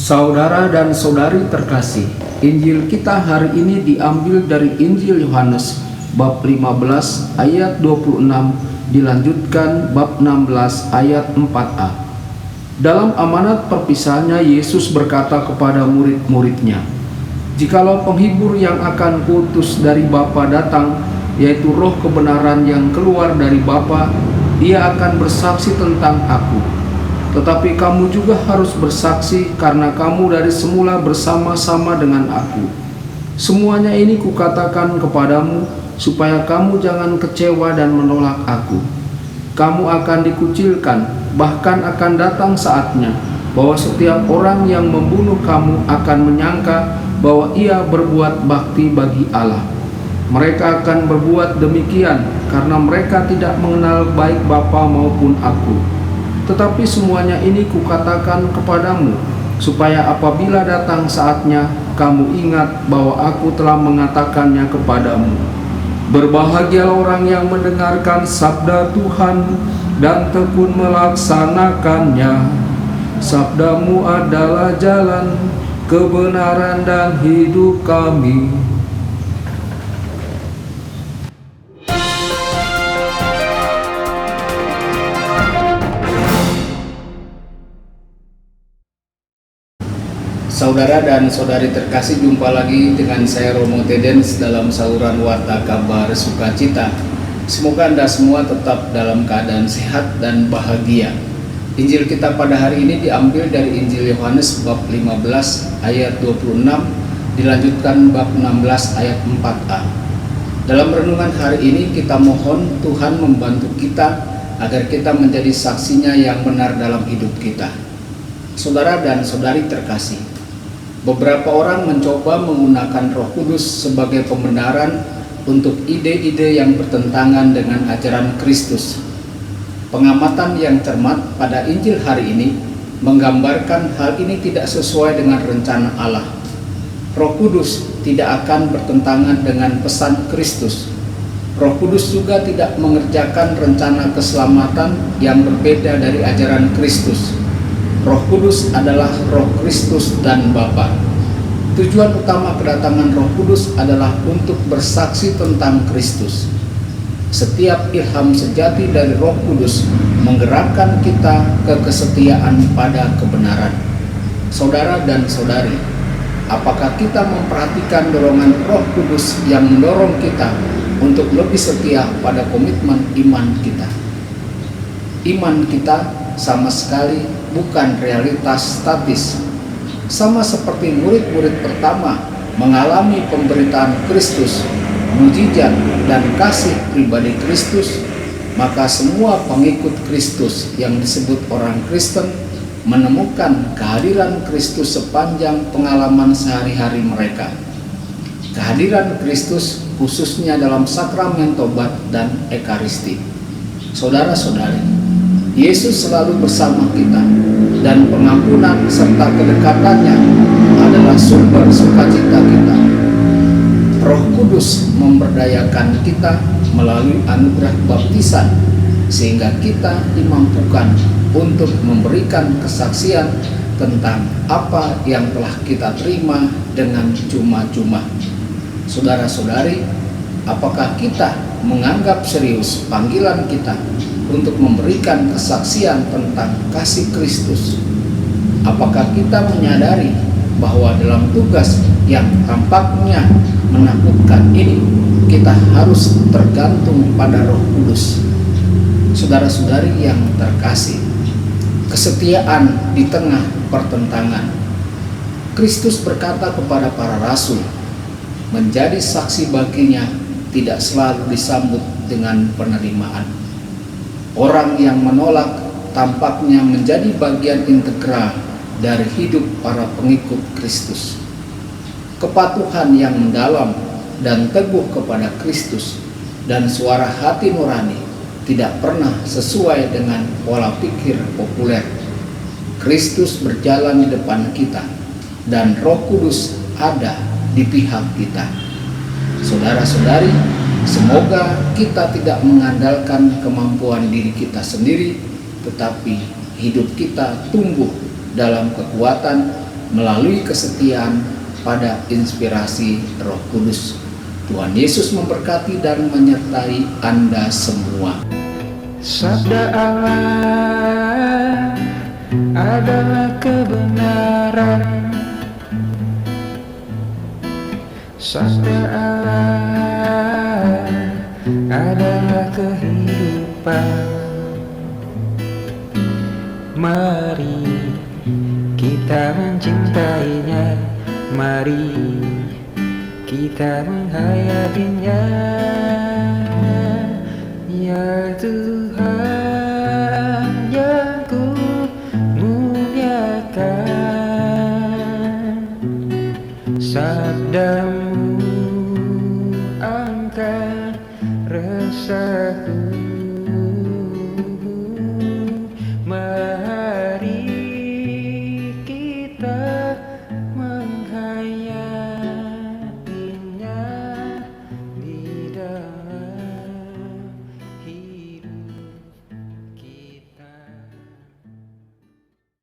Saudara dan saudari terkasih, Injil kita hari ini diambil dari Injil Yohanes bab 15 ayat 26 dilanjutkan bab 16 ayat 4a. Dalam amanat perpisahannya Yesus berkata kepada murid-muridnya, "Jikalau penghibur yang akan kuutus dari Bapa datang, yaitu roh kebenaran yang keluar dari Bapa, ia akan bersaksi tentang aku. Tetapi kamu juga harus bersaksi karena kamu dari semula bersama-sama dengan aku. Semuanya ini kukatakan kepadamu supaya kamu jangan kecewa dan menolak aku. Kamu akan dikucilkan, bahkan akan datang saatnya bahwa setiap orang yang membunuh kamu akan menyangka bahwa ia berbuat bakti bagi Allah. Mereka akan berbuat demikian karena mereka tidak mengenal baik Bapa maupun aku. Tetapi semuanya ini kukatakan kepadamu, supaya apabila datang saatnya, kamu ingat bahwa aku telah mengatakannya kepadamu. Berbahagialah orang yang mendengarkan sabda Tuhan dan tekun melaksanakannya. Sabdamu adalah jalan, kebenaran dan hidup kami." Saudara dan saudari terkasih, jumpa lagi dengan saya Romo Tedens dalam saluran Warta Kabar Sukacita. Semoga Anda semua tetap dalam keadaan sehat dan bahagia. Injil kita pada hari ini diambil dari Injil Yohanes bab 15 ayat 26 dilanjutkan bab 16 ayat 4a. Dalam renungan hari ini kita mohon Tuhan membantu kita agar kita menjadi saksinya yang benar dalam hidup kita. Saudara dan saudari terkasih, beberapa orang mencoba menggunakan Roh Kudus sebagai pembenaran untuk ide-ide yang bertentangan dengan ajaran Kristus. Pengamatan yang cermat pada Injil hari ini menggambarkan hal ini tidak sesuai dengan rencana Allah. Roh Kudus tidak akan bertentangan dengan pesan Kristus. Roh Kudus juga tidak mengerjakan rencana keselamatan yang berbeda dari ajaran Kristus. Roh Kudus adalah Roh Kristus dan Bapa. Tujuan utama kedatangan Roh Kudus adalah untuk bersaksi tentang Kristus. Setiap ilham sejati dari Roh Kudus menggerakkan kita ke kesetiaan pada kebenaran. Saudara dan saudari, apakah kita memperhatikan dorongan Roh Kudus yang mendorong kita untuk lebih setia pada komitmen iman kita? Iman kita sama sekali bukan realitas statis. Sama seperti murid-murid pertama mengalami pemberitaan Kristus, mujizat dan kasih pribadi Kristus, maka semua pengikut Kristus yang disebut orang Kristen menemukan kehadiran Kristus sepanjang pengalaman sehari-hari mereka. Kehadiran Kristus khususnya dalam sakramen tobat dan ekaristi. Saudara-saudari, Yesus selalu bersama kita, dan pengampunan serta kedekatannya adalah sumber sukacita kita. Roh Kudus memberdayakan kita melalui anugerah baptisan, sehingga kita dimampukan untuk memberikan kesaksian tentang apa yang telah kita terima dengan cuma-cuma. Saudara-saudari, apakah kita menganggap serius panggilan kita untuk memberikan kesaksian tentang kasih Kristus? Apakah kita menyadari bahwa dalam tugas yang tampaknya menakutkan ini, kita harus tergantung pada Roh Kudus? Saudara-saudari yang terkasih, kesetiaan di tengah pertentangan. Kristus berkata kepada para rasul, menjadi saksi baginya tidak selalu disambut dengan penerimaan. Orang yang menolak tampaknya menjadi bagian integral dari hidup para pengikut Kristus. Kepatuhan yang mendalam dan teguh kepada Kristus dan suara hati nurani tidak pernah sesuai dengan pola pikir populer. Kristus berjalan di depan kita dan Roh Kudus ada di pihak kita. Saudara-saudari, semoga kita tidak mengandalkan kemampuan diri kita sendiri, tetapi hidup kita tumbuh dalam kekuatan melalui kesetiaan pada inspirasi Roh Kudus. Tuhan Yesus memberkati dan menyertai Anda semua. Sabda Allah adalah kebenaran. Sabda Allah adalah kehidupan. Mari kita mencintainya, mari kita menghayatinya. Ya Tuhan yang ku muliakan, sabdamu angkat resahku.